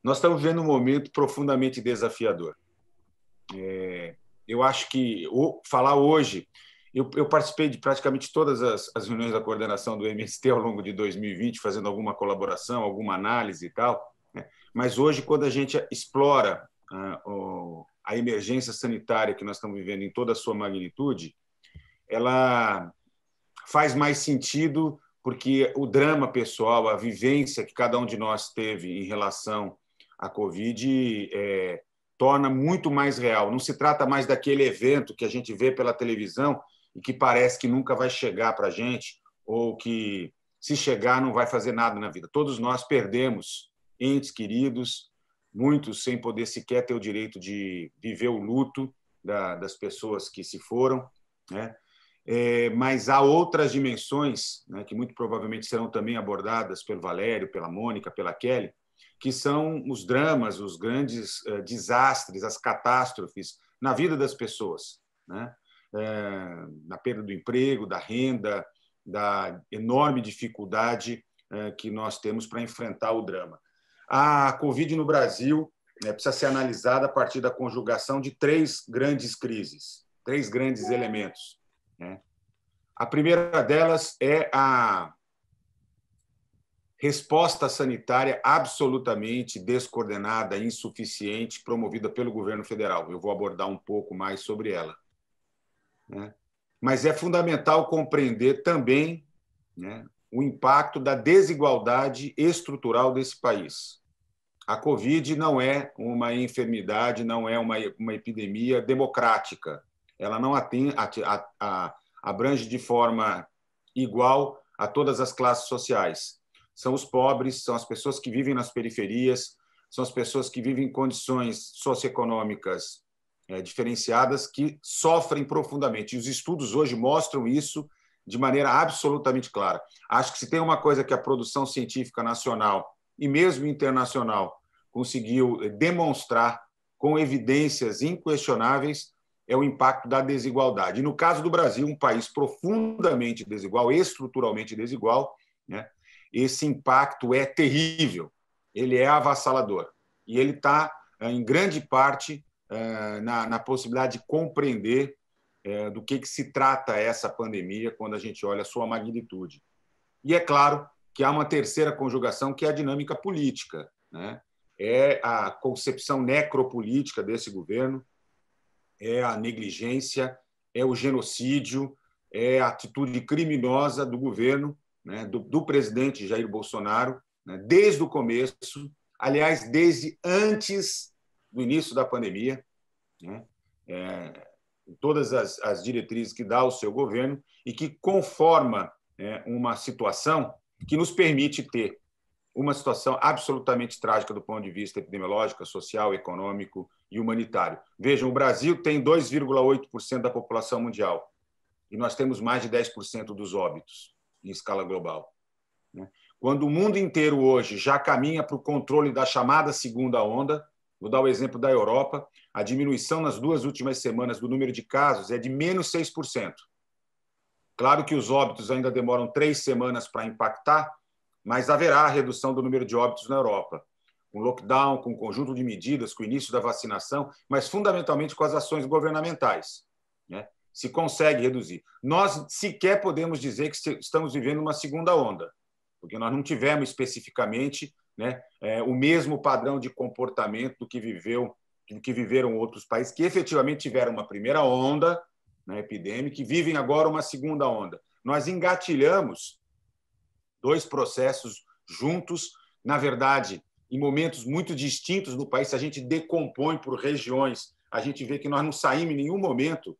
Nós estamos vivendo um momento profundamente desafiador. Eu acho que falar hoje... Eu participei de praticamente todas as reuniões da coordenação do MST ao longo de 2020, fazendo alguma colaboração, alguma análise e tal, né? Mas hoje, quando a gente explora a emergência sanitária que nós estamos vivendo em toda a sua magnitude, ela faz mais sentido porque o drama pessoal, a vivência que cada um de nós teve em relação à Covid torna muito mais real. Não se trata mais daquele evento que a gente vê pela televisão e que parece que nunca vai chegar para a gente, ou que, se chegar, não vai fazer nada na vida. Todos nós perdemos entes queridos, muitos sem poder sequer ter o direito de viver o luto das pessoas que se foram, né? Mas há outras dimensões, né, que muito provavelmente serão também abordadas pelo Valério, pela Mônica, pela Kelly, que são os dramas, os grandes desastres, as catástrofes na vida das pessoas, né? Na perda do emprego, da renda, da enorme dificuldade que nós temos para enfrentar o drama. A Covid no Brasil precisa ser analisada a partir da conjugação de três grandes crises, três grandes elementos, né? A primeira delas é a resposta sanitária absolutamente descoordenada, insuficiente, promovida pelo governo federal. Eu vou abordar um pouco mais sobre ela, né? Mas é fundamental compreender também, né, o impacto da desigualdade estrutural desse país. A Covid não é uma enfermidade, não é uma epidemia democrática. Ela não abrange de forma igual a todas as classes sociais. São os pobres, são as pessoas que vivem nas periferias, são as pessoas que vivem em condições socioeconômicas diferenciadas que sofrem profundamente. E os estudos hoje mostram isso de maneira absolutamente clara. Acho que se tem uma coisa que a produção científica nacional e mesmo internacional conseguiu demonstrar com evidências inquestionáveis é o impacto da desigualdade. E no caso do Brasil, um país profundamente desigual, estruturalmente desigual, né, esse impacto é terrível, ele é avassalador. E ele está, em grande parte, na possibilidade de compreender do que se trata essa pandemia quando a gente olha a sua magnitude. E é claro que há uma terceira conjugação, que é a dinâmica política, né? É a concepção necropolítica desse governo, é a negligência, é o genocídio, é a atitude criminosa do governo, né, do presidente Jair Bolsonaro, né, desde o começo, aliás, desde antes do início da pandemia, né, todas as diretrizes que dá o seu governo e que conforma uma situação que nos permite ter uma situação absolutamente trágica do ponto de vista epidemiológico, social, econômico e humanitário. Vejam, o Brasil tem 2,8% da população mundial e nós temos mais de 10% dos óbitos em escala global. Quando o mundo inteiro hoje já caminha para o controle da chamada segunda onda, vou dar o exemplo da Europa, a diminuição nas 2 últimas semanas do número de casos é de menos 6%. Claro que os óbitos ainda demoram 3 semanas para impactar, mas haverá redução do número de óbitos na Europa, com lockdown, com um conjunto de medidas, com o início da vacinação, mas fundamentalmente com as ações governamentais, né? Se consegue reduzir. Nós sequer podemos dizer que estamos vivendo uma segunda onda, porque nós não tivemos especificamente, né, o mesmo padrão de comportamento do que viveram outros países que efetivamente tiveram uma primeira onda, né, epidêmica e vivem agora uma segunda onda. Nós engatilhamos 2 processos juntos, na verdade, em momentos muito distintos do país. Se a gente decompõe por regiões, a gente vê que nós não saímos em nenhum momento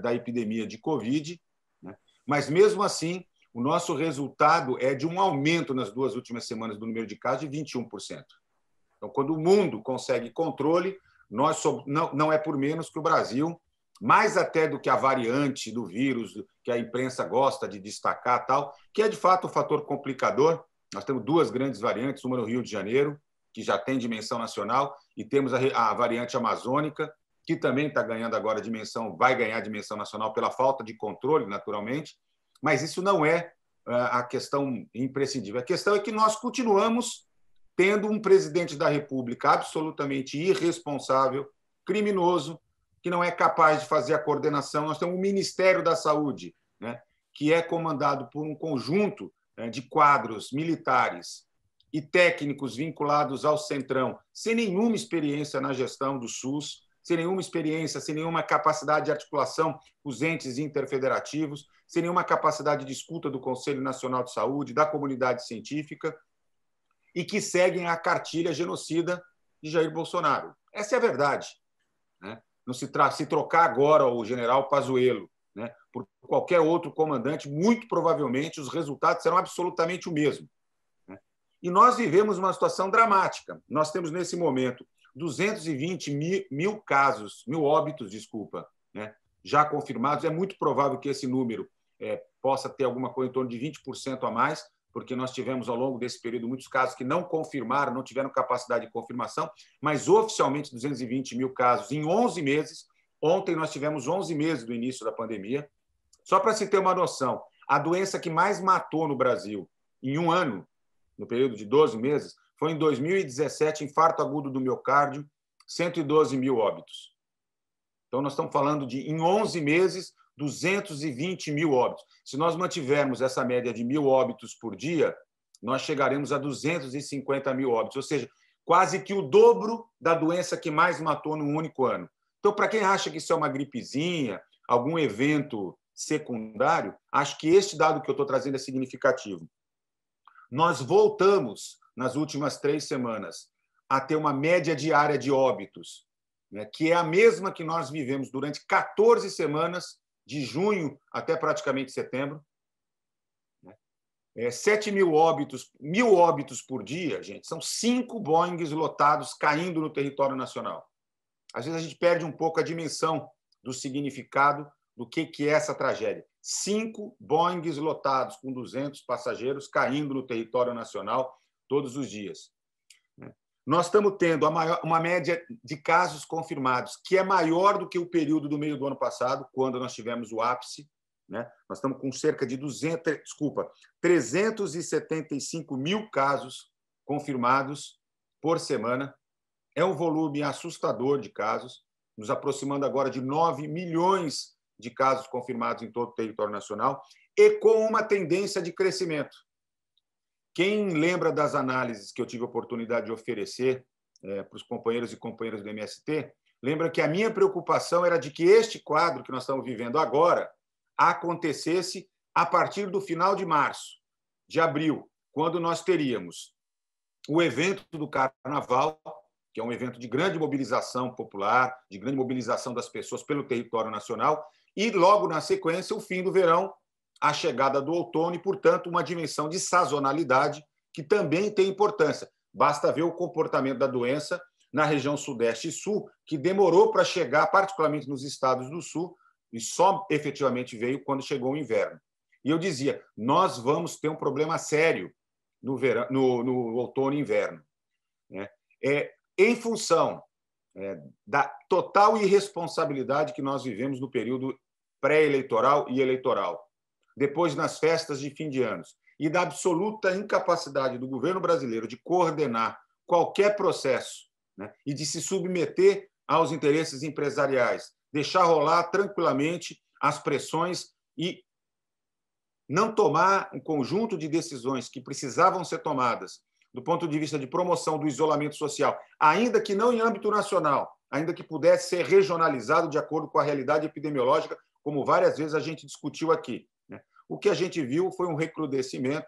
da epidemia de Covid, né? Mas, mesmo assim, o nosso resultado é de um aumento nas 2 últimas semanas do número de casos de 21%. Então, quando o mundo consegue controle, não é por menos que o Brasil, mais até do que a variante do vírus, que a imprensa gosta de destacar, tal, que é, de fato, o fator complicador. Nós temos 2 grandes variantes, uma no Rio de Janeiro, que já tem dimensão nacional, e temos a variante amazônica, que também está ganhando agora dimensão, vai ganhar dimensão nacional pela falta de controle, naturalmente, mas isso não é a questão imprescindível. A questão é que nós continuamos tendo um presidente da República absolutamente irresponsável, criminoso, que não é capaz de fazer a coordenação. Nós temos o Ministério da Saúde, né, que é comandado por um conjunto de quadros militares e técnicos vinculados ao Centrão, sem nenhuma experiência na gestão do SUS, sem nenhuma experiência, sem nenhuma capacidade de articulação com os entes interfederativos, sem nenhuma capacidade de escuta do Conselho Nacional de Saúde, da comunidade científica, e que seguem a cartilha genocida de Jair Bolsonaro. Essa é a verdade. Né? Não se trocar agora o general Pazuello, né, por qualquer outro comandante, muito provavelmente os resultados serão absolutamente o mesmo. Né? E nós vivemos uma situação dramática. Nós temos, nesse momento, 220 mil casos, mil óbitos, né, já confirmados. É muito provável que esse número possa ter alguma coisa em torno de 20% a mais, porque nós tivemos, ao longo desse período, muitos casos que não confirmaram, não tiveram capacidade de confirmação, mas oficialmente 220 mil casos em 11 meses. Ontem nós tivemos 11 meses do início da pandemia. Só para se ter uma noção, a doença que mais matou no Brasil em um ano, no período de 12 meses, foi em 2017, infarto agudo do miocárdio, 112 mil óbitos. Então, nós estamos falando de, em 11 meses, 220 mil óbitos. Se nós mantivermos essa média de 1.000 óbitos por dia, nós chegaremos a 250 mil óbitos, ou seja, quase que o dobro da doença que mais matou num único ano. Então, para quem acha que isso é uma gripezinha, algum evento secundário, acho que este dado que eu estou trazendo é significativo. Nós voltamos, nas últimas 3 semanas, a ter uma média diária de óbitos, né, que é a mesma que nós vivemos durante 14 semanas, de junho até praticamente setembro. 7 mil óbitos, 1.000 óbitos por dia, gente, são 5 Boeings lotados caindo no território nacional. Às vezes a gente perde um pouco a dimensão do significado do que é essa tragédia. 5 Boeings lotados com 200 passageiros caindo no território nacional todos os dias. Nós estamos tendo uma média de casos confirmados que é maior do que o período do meio do ano passado, quando nós tivemos o ápice. Né? Nós estamos com cerca de 375 mil casos confirmados por semana. É um volume assustador de casos, nos aproximando agora de 9 milhões de casos confirmados em todo o território nacional e com uma tendência de crescimento. Quem lembra das análises que eu tive a oportunidade de oferecer para os companheiros e companheiras do MST, lembra que a minha preocupação era de que este quadro que nós estamos vivendo agora acontecesse a partir do final de março, de abril, quando nós teríamos o evento do Carnaval, que é um evento de grande mobilização popular, de grande mobilização das pessoas pelo território nacional, e, logo na sequência, o fim do verão, a chegada do outono e, portanto, uma dimensão de sazonalidade que também tem importância. Basta ver o comportamento da doença na região Sudeste e Sul, que demorou para chegar, particularmente nos estados do Sul, e só efetivamente veio quando chegou o inverno. E eu dizia, nós vamos ter um problema sério no outono e inverno. Em função da total irresponsabilidade que nós vivemos no período pré-eleitoral e eleitoral, depois nas festas de fim de anos, e da absoluta incapacidade do governo brasileiro de coordenar qualquer processo, né, e de se submeter aos interesses empresariais, deixar rolar tranquilamente as pressões e não tomar um conjunto de decisões que precisavam ser tomadas do ponto de vista de promoção do isolamento social, ainda que não em âmbito nacional, ainda que pudesse ser regionalizado de acordo com a realidade epidemiológica, como várias vezes a gente discutiu aqui. O que a gente viu foi um recrudescimento,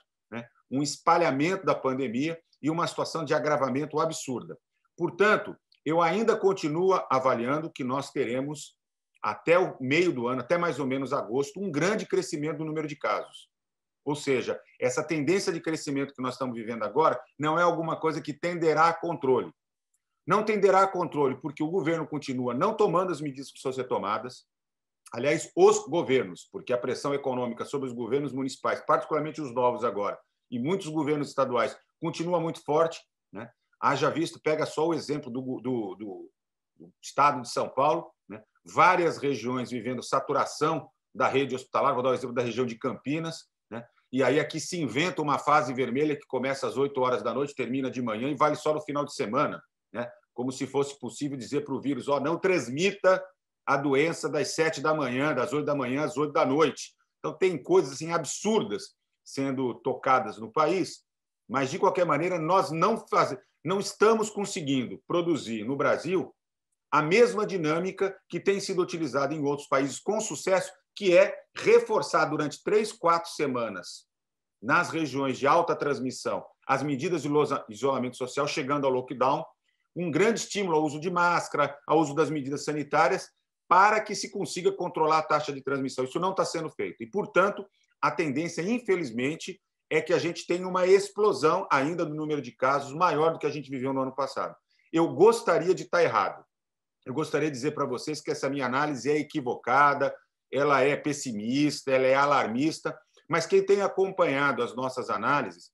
um espalhamento da pandemia e uma situação de agravamento absurda. Portanto, eu ainda continuo avaliando que nós teremos, até o meio do ano, até mais ou menos agosto, um grande crescimento do número de casos. Ou seja, essa tendência de crescimento que nós estamos vivendo agora não é alguma coisa que tenderá a controle. Não tenderá a controle porque o governo continua não tomando as medidas que precisam ser tomadas. Aliás, os governos, porque a pressão econômica sobre os governos municipais, particularmente os novos agora, e muitos governos estaduais, continua muito forte. Né? Haja visto, pega só o exemplo do estado de São Paulo, né? Várias regiões vivendo saturação da rede hospitalar, vou dar o exemplo da região de Campinas, né? e aí aqui se inventa uma fase vermelha que começa às 8 horas da noite, termina de manhã e vale só no final de semana, né? Como se fosse possível dizer para o vírus, não transmita a doença das 7 da manhã, das 8 da manhã às 8 da noite. Então, tem coisas assim, absurdas sendo tocadas no país, mas, de qualquer maneira, nós não estamos conseguindo produzir no Brasil a mesma dinâmica que tem sido utilizada em outros países com sucesso, que é reforçar durante 3, 4 semanas nas regiões de alta transmissão as medidas de isolamento social, chegando ao lockdown, um grande estímulo ao uso de máscara, ao uso das medidas sanitárias, para que se consiga controlar a taxa de transmissão. Isso não está sendo feito. E, portanto, a tendência, infelizmente, é que a gente tenha uma explosão ainda do número de casos maior do que a gente viveu no ano passado. Eu gostaria de estar errado. Eu gostaria de dizer para vocês que essa minha análise é equivocada, ela é pessimista, ela é alarmista, mas quem tem acompanhado as nossas análises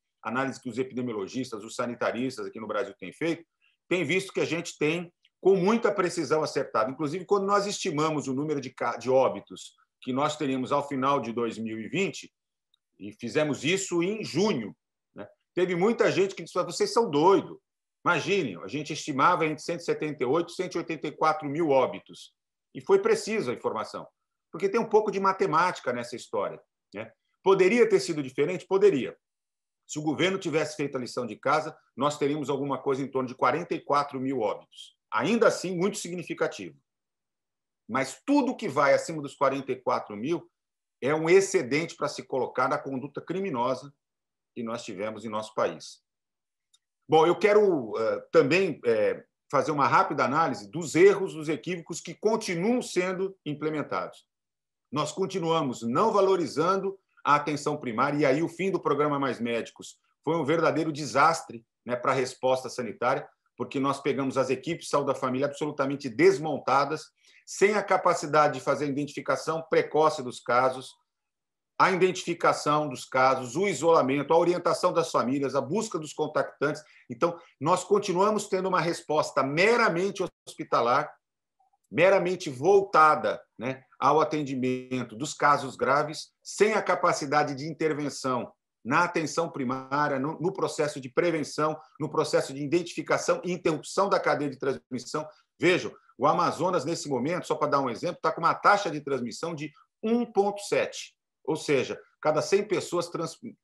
que os epidemiologistas, os sanitaristas aqui no Brasil têm feito, tem visto que a gente tem, com muita precisão, acertado. Inclusive, quando nós estimamos o número de óbitos que nós teríamos ao final de 2020, e fizemos isso em junho, né? Teve muita gente que disse: vocês são doidos. Imaginem, a gente estimava entre 178 e 184 mil óbitos. E foi precisa a informação, porque tem um pouco de matemática nessa história, né? Poderia ter sido diferente? Poderia. Se o governo tivesse feito a lição de casa, nós teríamos alguma coisa em torno de 44 mil óbitos. Ainda assim, muito significativo. Mas tudo que vai acima dos 44 mil é um excedente para se colocar na conduta criminosa que nós tivemos em nosso país. Bom, eu quero também fazer uma rápida análise dos erros, dos equívocos que continuam sendo implementados. Nós continuamos não valorizando a atenção primária, e aí o fim do programa Mais Médicos foi um verdadeiro desastre, né, para a resposta sanitária, porque nós pegamos as equipes de saúde da família absolutamente desmontadas, sem a capacidade de fazer a identificação precoce dos casos, a identificação dos casos, o isolamento, a orientação das famílias, a busca dos contactantes. Então, nós continuamos tendo uma resposta meramente hospitalar, meramente voltada, né, ao atendimento dos casos graves, sem a capacidade de intervenção na atenção primária, no processo de prevenção, no processo de identificação e interrupção da cadeia de transmissão. Vejam, o Amazonas, nesse momento, só para dar um exemplo, está com uma taxa de transmissão de 1,7, ou seja, cada 100 pessoas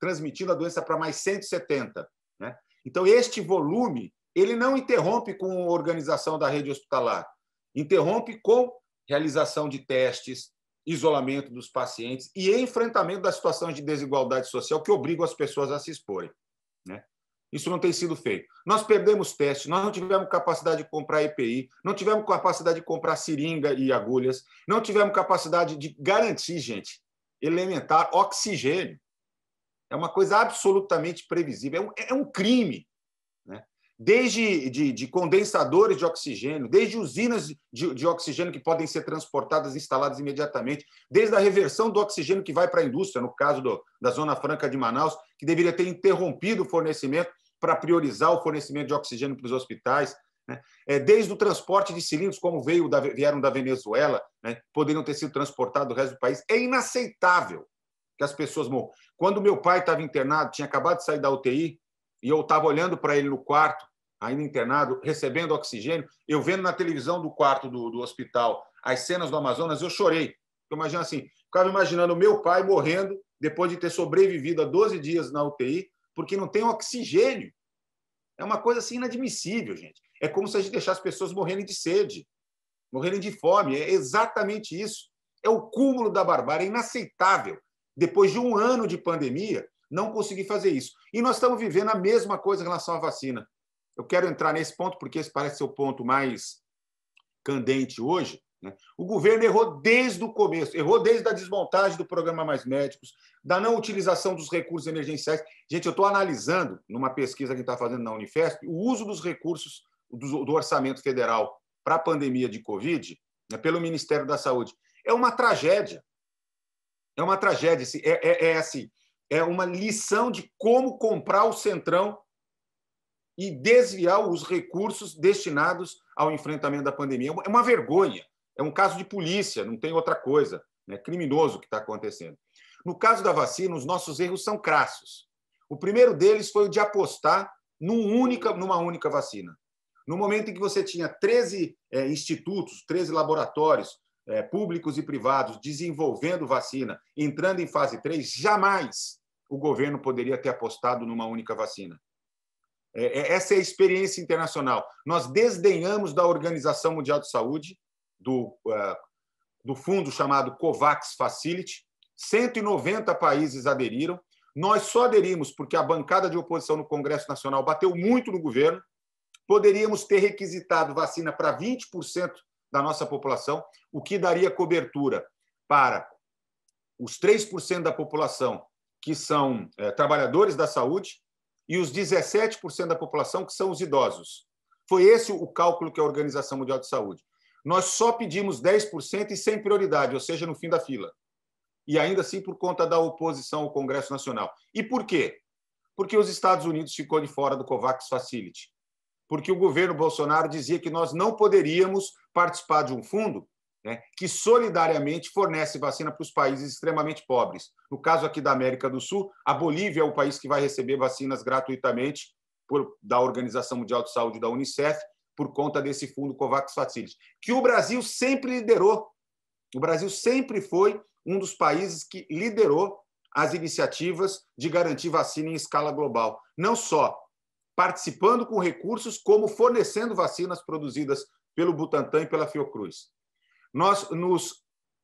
transmitindo a doença para mais 170. Né? Então, este volume ele não interrompe com a organização da rede hospitalar, interrompe com realização de testes, isolamento dos pacientes e enfrentamento das situações de desigualdade social que obrigam as pessoas a se exporem. Né? Isso não tem sido feito. Nós perdemos testes, nós não tivemos capacidade de comprar EPI, não tivemos capacidade de comprar seringa e agulhas, não tivemos capacidade de garantir, gente, elementar oxigênio. É uma coisa absolutamente previsível, é um crime. Né? Desde de condensadores de oxigênio, desde usinas de oxigênio que podem ser transportadas, instaladas imediatamente, desde a reversão do oxigênio que vai para a indústria, no caso da Zona Franca de Manaus, que deveria ter interrompido o fornecimento para priorizar o fornecimento de oxigênio para os hospitais, né? Desde o transporte de cilindros, como vieram da Venezuela, né? Poderiam ter sido transportados do resto do país. É inaceitável que as pessoas morram. Quando meu pai estava internado, tinha acabado de sair da UTI, e eu estava olhando para ele no quarto, ainda internado, recebendo oxigênio, eu vendo na televisão do quarto do hospital as cenas do Amazonas, eu chorei. Eu imagino assim, ficava imaginando o meu pai morrendo depois de ter sobrevivido a 12 dias na UTI, porque não tem oxigênio. É uma coisa assim inadmissível, gente. É como se a gente deixasse as pessoas morrerem de sede, morrerem de fome. É exatamente isso. É o cúmulo da barbárie, é inaceitável. Depois de um ano de pandemia, não conseguir fazer isso. E nós estamos vivendo a mesma coisa em relação à vacina. Eu quero entrar nesse ponto, porque esse parece ser o ponto mais candente hoje. Né? O governo errou desde o começo, errou desde a desmontagem do programa Mais Médicos, da não utilização dos recursos emergenciais. Gente, eu estou analisando, numa pesquisa que está fazendo na Unifesp, o uso dos recursos do orçamento federal para a pandemia de Covid, né, pelo Ministério da Saúde. É uma tragédia. É uma tragédia. É uma lição de como comprar o Centrão e desviar os recursos destinados ao enfrentamento da pandemia. É uma vergonha. É um caso de polícia, não tem outra coisa. É criminoso o que está acontecendo. No caso da vacina, os nossos erros são crassos. O primeiro deles foi o de apostar numa única vacina. No momento em que você tinha 13 institutos, 13 laboratórios públicos e privados desenvolvendo vacina, entrando em fase 3, jamais o governo poderia ter apostado numa única vacina. Essa é a experiência internacional. Nós desdenhamos da Organização Mundial de Saúde, do fundo chamado COVAX Facility. 190 países aderiram. Nós só aderimos porque a bancada de oposição no Congresso Nacional bateu muito no governo. Poderíamos ter requisitado vacina para 20% da nossa população, o que daria cobertura para os 3% da população que são trabalhadores da saúde e os 17% da população que são os idosos. Foi esse o cálculo que a Organização Mundial de Saúde. Nós só pedimos 10% e sem prioridade, ou seja, no fim da fila. E ainda assim por conta da oposição ao Congresso Nacional. E por quê? Porque os Estados Unidos ficou de fora do COVAX Facility. Porque o governo Bolsonaro dizia que nós não poderíamos participar de um fundo, né, que solidariamente fornece vacina para os países extremamente pobres. No caso aqui da América do Sul, a Bolívia é o país que vai receber vacinas gratuitamente da Organização Mundial de Saúde, da Unicef, por conta desse fundo COVAX Facility, que o Brasil sempre liderou. O Brasil sempre foi um dos países que liderou as iniciativas de garantir vacina em escala global. Não só participando com recursos, como fornecendo vacinas produzidas pelo Butantan e pela Fiocruz.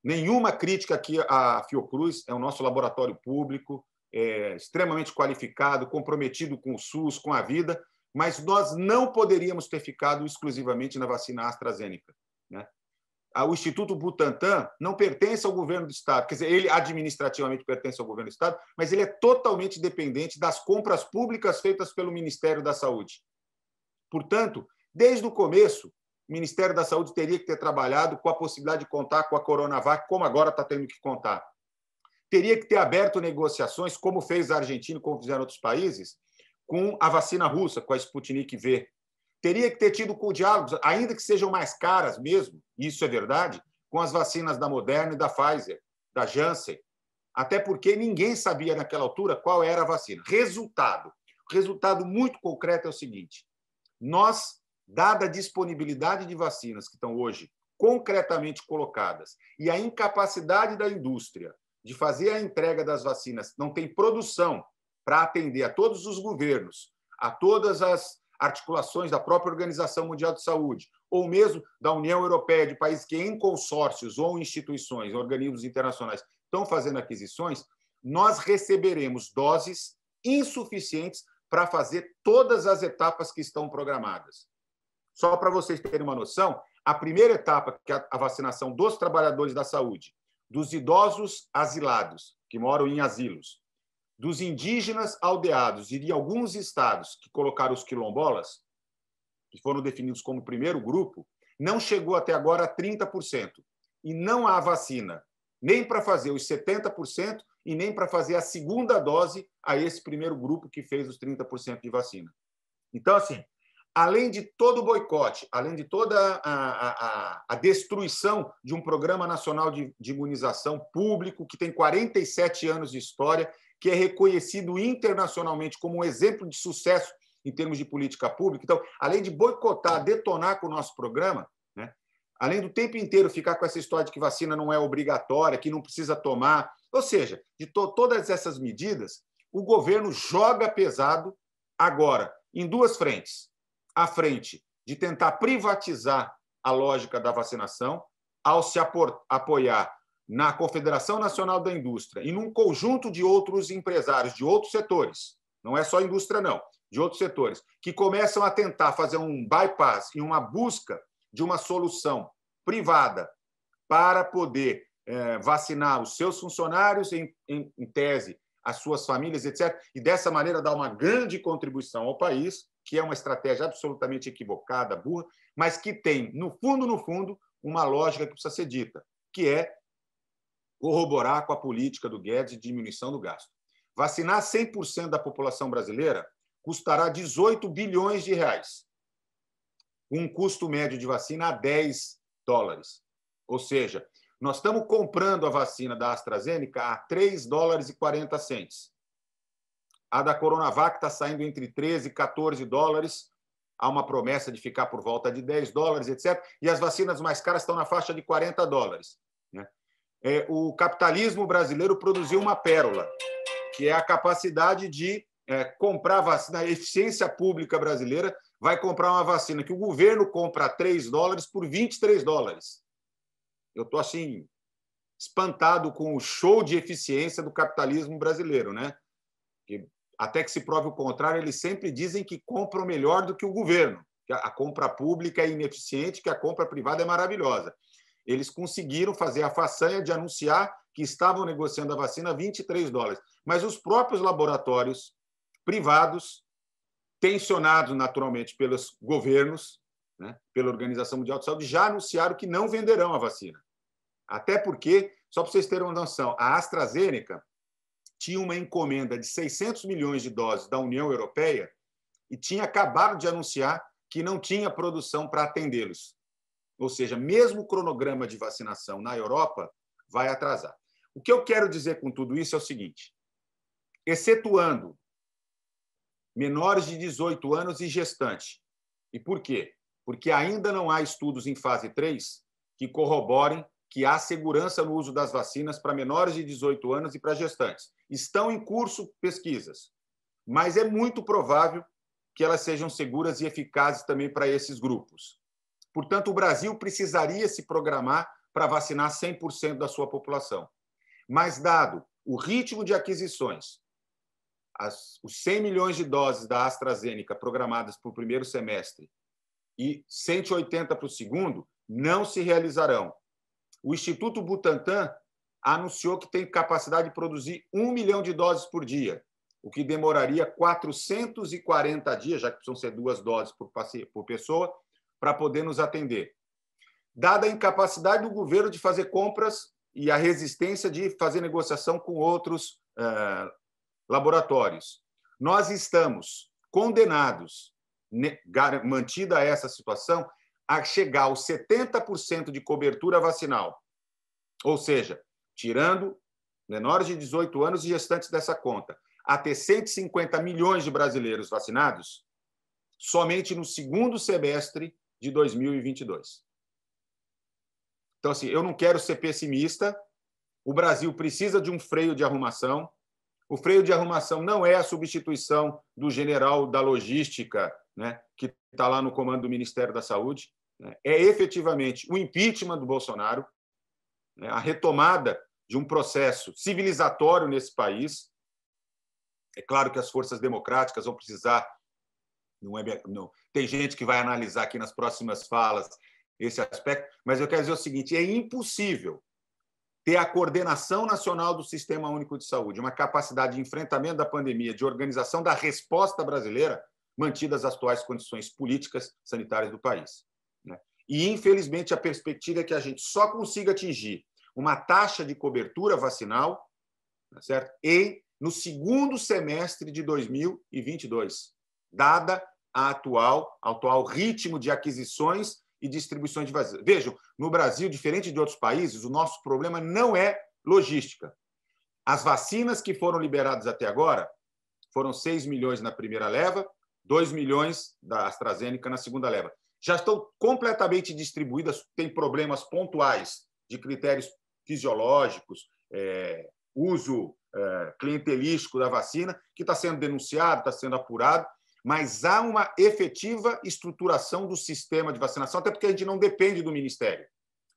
Nenhuma crítica aqui à Fiocruz, é o nosso laboratório público, extremamente qualificado, comprometido com o SUS, com a vida, mas nós não poderíamos ter ficado exclusivamente na vacina AstraZeneca, né? O Instituto Butantan não pertence ao governo do Estado, quer dizer, ele administrativamente pertence ao governo do Estado, mas ele é totalmente dependente das compras públicas feitas pelo Ministério da Saúde. Portanto, desde o começo, o Ministério da Saúde teria que ter trabalhado com a possibilidade de contar com a Coronavac, como agora está tendo que contar. Teria que ter aberto negociações, como fez a Argentina, como fizeram outros países, com a vacina russa, com a Sputnik V. Teria que ter tido com diálogos, ainda que sejam mais caras mesmo, isso é verdade, com as vacinas da Moderna e da Pfizer, da Janssen, até porque ninguém sabia naquela altura qual era a vacina. Resultado muito concreto é o seguinte: nós, dada a disponibilidade de vacinas que estão hoje concretamente colocadas e a incapacidade da indústria de fazer a entrega das vacinas, não tem produção para atender a todos os governos, a todas as articulações da própria Organização Mundial de Saúde, ou mesmo da União Europeia, de países que, em consórcios ou instituições, organismos internacionais, estão fazendo aquisições, nós receberemos doses insuficientes para fazer todas as etapas que estão programadas. Só para vocês terem uma noção, a primeira etapa, que é a vacinação dos trabalhadores da saúde, dos idosos asilados, que moram em asilos, dos indígenas aldeados e de alguns estados que colocaram os quilombolas, que foram definidos como primeiro grupo, não chegou até agora a 30%. E não há vacina nem para fazer os 70% e nem para fazer a segunda dose a esse primeiro grupo que fez os 30% de vacina. Então, assim, além de todo o boicote, além de toda a destruição de um programa nacional de imunização público que tem 47 anos de história, que é reconhecido internacionalmente como um exemplo de sucesso em termos de política pública. Então, além de boicotar, detonar com o nosso programa, né, além do tempo inteiro ficar com essa história de que vacina não é obrigatória, que não precisa tomar, ou seja, de todas essas medidas, o governo joga pesado agora em duas frentes. A frente de tentar privatizar a lógica da vacinação, ao se apoiar na Confederação Nacional da Indústria e num conjunto de outros empresários, de outros setores, não é só a indústria, não, de outros setores, que começam a tentar fazer um bypass e uma busca de uma solução privada para poder vacinar os seus funcionários, em tese, as suas famílias, etc., e dessa maneira dar uma grande contribuição ao país, que é uma estratégia absolutamente equivocada, burra, mas que tem, no fundo, uma lógica que precisa ser dita, que é corroborar com a política do Guedes de diminuição do gasto. Vacinar 100% da população brasileira custará 18 bilhões de reais, com um custo médio de vacina a $10. Ou seja, Nós estamos comprando a vacina da AstraZeneca a $3,40. A da Coronavac está saindo entre 13 e 14 dólares. Há uma promessa de ficar por volta de 10 dólares, etc. E as vacinas mais caras estão na faixa de 40 dólares. O capitalismo brasileiro produziu uma pérola, que é a capacidade de comprar vacina. A eficiência pública brasileira vai comprar uma vacina que o governo compra a 3 dólares por 23 dólares. Eu estou assim, espantado com o show de eficiência do capitalismo brasileiro, né? Que, até que se prove o contrário, eles sempre dizem que compram melhor do que o governo, que a compra pública é ineficiente, que a compra privada é maravilhosa. Eles conseguiram fazer a façanha de anunciar que estavam negociando a vacina a 23 dólares. Mas os próprios laboratórios privados, tensionados naturalmente pelos governos, né, pela Organização Mundial de Saúde, já anunciaram que não venderão a vacina. Até porque, só para vocês terem uma noção, a AstraZeneca tinha uma encomenda de 600 milhões de doses da União Europeia e tinha acabado de anunciar que não tinha produção para atendê-los. Ou seja, mesmo o cronograma de vacinação na Europa vai atrasar. O que eu quero dizer com tudo isso é o seguinte: excetuando menores de 18 anos e gestantes. E por quê? Porque ainda não há estudos em fase 3 que corroborem que há segurança no uso das vacinas para menores de 18 anos e para gestantes. Estão em curso pesquisas, mas é muito provável que elas sejam seguras e eficazes também para esses grupos. Portanto, o Brasil precisaria se programar para vacinar 100% da sua população. Mas, dado o ritmo de aquisições, os 100 milhões de doses da AstraZeneca programadas para o primeiro semestre e 180 para o segundo, não se realizarão. O Instituto Butantan anunciou que tem capacidade de produzir 1 milhão de doses por dia, o que demoraria 440 dias, já que precisam ser 2 doses por pessoa, para poder nos atender. Dada a incapacidade do governo de fazer compras e a resistência de fazer negociação com outros laboratórios, nós estamos condenados, mantida essa situação, a chegar aos 70% de cobertura vacinal. Ou seja, tirando menores de 18 anos e gestantes dessa conta, a ter 150 milhões de brasileiros vacinados somente no segundo semestre de 2022. Então, assim, eu não quero ser pessimista. O Brasil precisa de um freio de arrumação. O freio de arrumação não é a substituição do general da logística, né, que está lá no comando do Ministério da Saúde. É efetivamente o impeachment do Bolsonaro, né, a retomada de um processo civilizatório nesse país. É claro que as forças democráticas vão precisar. Não. Tem gente que vai analisar aqui nas próximas falas esse aspecto, mas eu quero dizer o seguinte: é impossível ter a coordenação nacional do Sistema Único de Saúde, uma capacidade de enfrentamento da pandemia, de organização da resposta brasileira, mantidas as atuais condições políticas sanitárias do país. E, infelizmente, a perspectiva é que a gente só consiga atingir uma taxa de cobertura vacinal, certo? No segundo semestre de 2022, dada a atual ritmo de aquisições e distribuições de vacinas. Vejam, no Brasil, diferente de outros países, o nosso problema não é logística. As vacinas que foram liberadas até agora foram 6 milhões na primeira leva, 2 milhões da AstraZeneca na segunda leva. Já estão completamente distribuídas, tem problemas pontuais de critérios fisiológicos, uso clientelístico da vacina, que está sendo denunciado, está sendo apurado, mas há uma efetiva estruturação do sistema de vacinação, até porque a gente não depende do Ministério.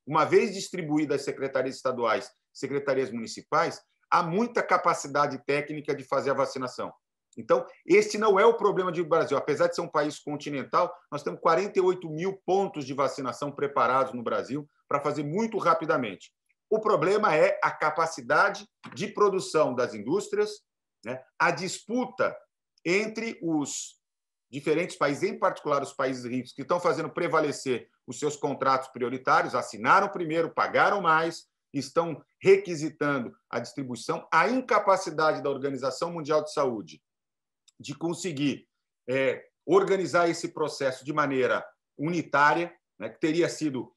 Uma vez distribuídas as secretarias estaduais, secretarias municipais, há muita capacidade técnica de fazer a vacinação. Então, esse não é o problema do Brasil. Apesar de ser um país continental, nós temos 48 mil pontos de vacinação preparados no Brasil para fazer muito rapidamente. O problema é a capacidade de produção das indústrias, né? A disputa entre os diferentes países, em particular os países ricos, que estão fazendo prevalecer os seus contratos prioritários, assinaram primeiro, pagaram mais, estão requisitando a distribuição, a incapacidade da Organização Mundial de Saúde de conseguir organizar esse processo de maneira unitária, né, que teria sido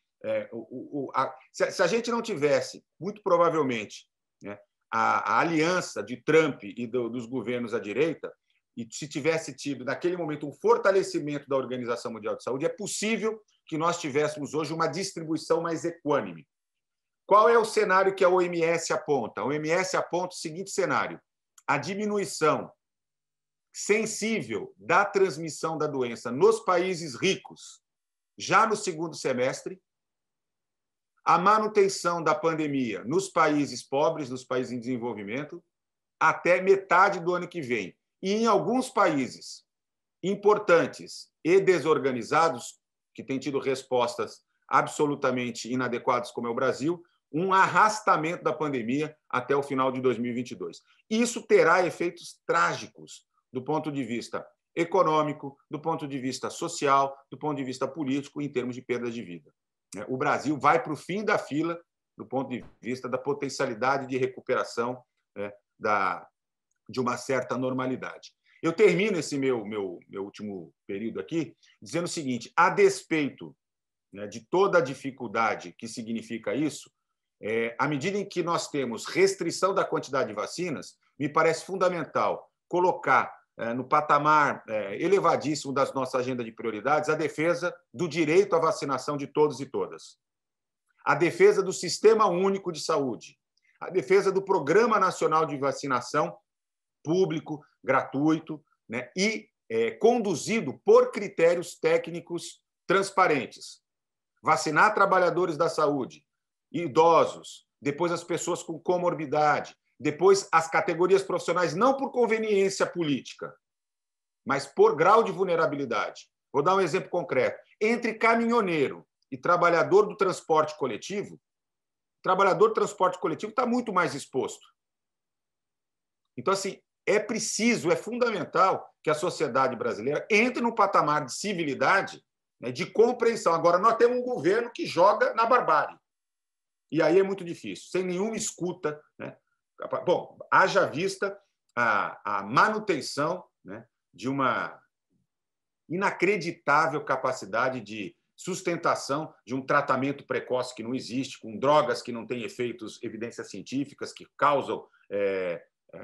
Se a gente não tivesse, muito provavelmente, né, a aliança de Trump e dos governos à direita, e se tivesse tido, naquele momento, um fortalecimento da Organização Mundial de Saúde, é possível que nós tivéssemos hoje uma distribuição mais equânime. Qual é o cenário que a OMS aponta? A OMS aponta o seguinte cenário: a diminuição sensível da transmissão da doença nos países ricos já no segundo semestre, a manutenção da pandemia nos países pobres, nos países em desenvolvimento, até metade do ano que vem. E em alguns países importantes e desorganizados, que têm tido respostas absolutamente inadequadas, como é o Brasil, um arrastamento da pandemia até o final de 2022. Isso terá efeitos trágicos do ponto de vista econômico, do ponto de vista social, do ponto de vista político, em termos de perda de vida. O Brasil vai para o fim da fila do ponto de vista da potencialidade de recuperação de uma certa normalidade. Eu termino esse meu último período aqui dizendo o seguinte: a despeito, né, de toda a dificuldade que significa isso, à medida em que nós temos restrição da quantidade de vacinas, me parece fundamental colocar no patamar elevadíssimo das nossas agendas de prioridades a defesa do direito à vacinação de todos e todas, a defesa do Sistema Único de Saúde, a defesa do Programa Nacional de Vacinação público, gratuito, né, e conduzido por critérios técnicos transparentes. Vacinar trabalhadores da saúde, idosos, depois as pessoas com comorbidade, depois as categorias profissionais, não por conveniência política, mas por grau de vulnerabilidade. Vou dar um exemplo concreto. Entre caminhoneiro e trabalhador do transporte coletivo, o trabalhador do transporte coletivo está muito mais exposto. Então, assim, é preciso, é fundamental que a sociedade brasileira entre no patamar de civilidade, né, de compreensão. Agora, nós temos um governo que joga na barbárie. E aí é muito difícil, sem nenhuma escuta, né? Bom, haja vista a manutenção, né, de uma inacreditável capacidade de sustentação de um tratamento precoce que não existe, com drogas que não têm efeitos, evidências científicas, que causam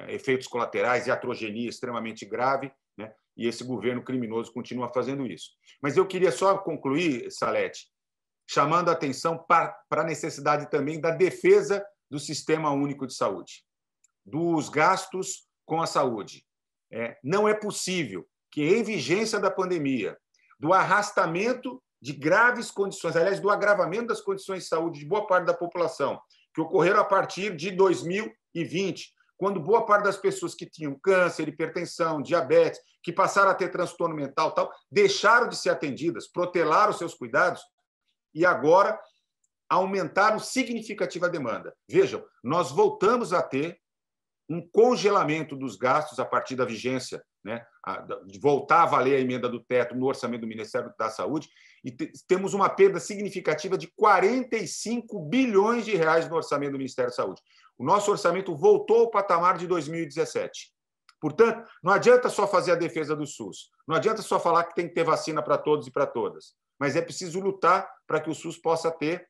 efeitos colaterais e atrogenia extremamente grave, né? E esse governo criminoso continua fazendo isso. Mas eu queria só concluir, Salete, chamando a atenção para a necessidade também da defesa do Sistema Único de Saúde, dos gastos com a saúde. Não é possível que, em vigência da pandemia, do arrastamento de graves condições, aliás, do agravamento das condições de saúde de boa parte da população, que ocorreram a partir de 2020, quando boa parte das pessoas que tinham câncer, hipertensão, diabetes, que passaram a ter transtorno mental, tal, deixaram de ser atendidas, protelaram seus cuidados e agora aumentaram significativa a demanda. Vejam, nós voltamos a ter um congelamento dos gastos a partir da vigência, né, de voltar a valer a emenda do teto no orçamento do Ministério da Saúde, e temos uma perda significativa de 45 bilhões de reais no orçamento do Ministério da Saúde. O nosso orçamento voltou ao patamar de 2017. Portanto, não adianta só fazer a defesa do SUS, não adianta só falar que tem que ter vacina para todos e para todas, mas é preciso lutar para que o SUS possa ter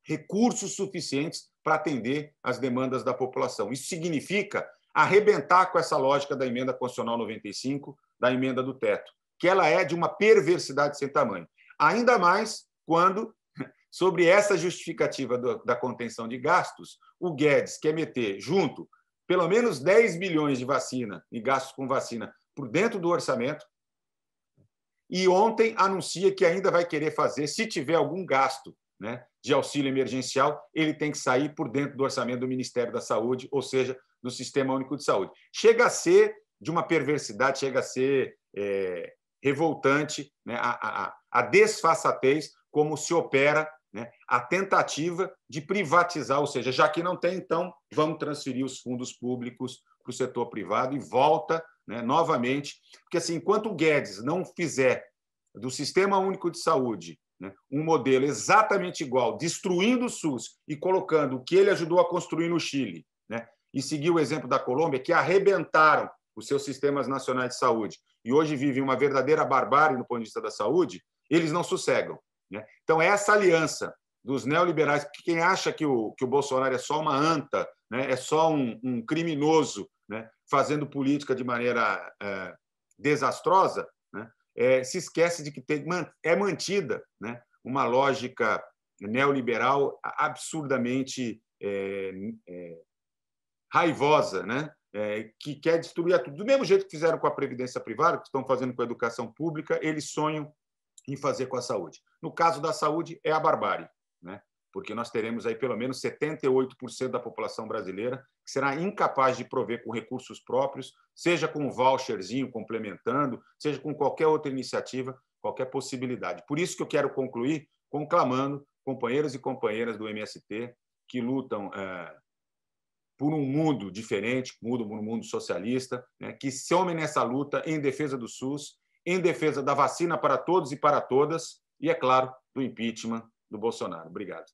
recursos suficientes para atender às demandas da população. Isso significa arrebentar com essa lógica da emenda constitucional 95, da emenda do teto, que ela é de uma perversidade sem tamanho. Ainda mais quando, sobre essa justificativa da contenção de gastos, o Guedes quer meter junto pelo menos 10 bilhões de vacina e gastos com vacina por dentro do orçamento, e ontem anuncia que ainda vai querer fazer, se tiver algum gasto, né, de auxílio emergencial, ele tem que sair por dentro do orçamento do Ministério da Saúde, ou seja, do Sistema Único de Saúde. Chega a ser de uma perversidade, chega a ser revoltante, né, a desfaçatez como se opera, né, a tentativa de privatizar, ou seja, já que não tem, então vamos transferir os fundos públicos para o setor privado e volta, né, novamente, porque assim, enquanto o Guedes não fizer do Sistema Único de Saúde, né, um modelo exatamente igual, destruindo o SUS e colocando o que ele ajudou a construir no Chile, né, e seguir o exemplo da Colômbia, que arrebentaram os seus sistemas nacionais de saúde e hoje vivem uma verdadeira barbárie no ponto de vista da saúde, eles não sossegam, né? Então, essa aliança dos neoliberais, porque quem acha que o Bolsonaro é só uma anta, né, é só um criminoso, né, fazendo política de maneira desastrosa, né, se esquece de que é mantida, né, uma lógica neoliberal absurdamente raivosa, né, que quer destruir tudo. Do mesmo jeito que fizeram com a previdência privada, que estão fazendo com a educação pública, eles sonham em fazer com a saúde. No caso da saúde, é a barbárie, né? Porque nós teremos aí pelo menos 78% da população brasileira que será incapaz de prover com recursos próprios, seja com um voucherzinho complementando, seja com qualquer outra iniciativa, qualquer possibilidade. Por isso que eu quero concluir conclamando companheiros e companheiras do MST que lutam por um mundo diferente, um mundo socialista, né, que se somem nessa luta em defesa do SUS, em defesa da vacina para todos e para todas, e, é claro, do impeachment do Bolsonaro. Obrigado.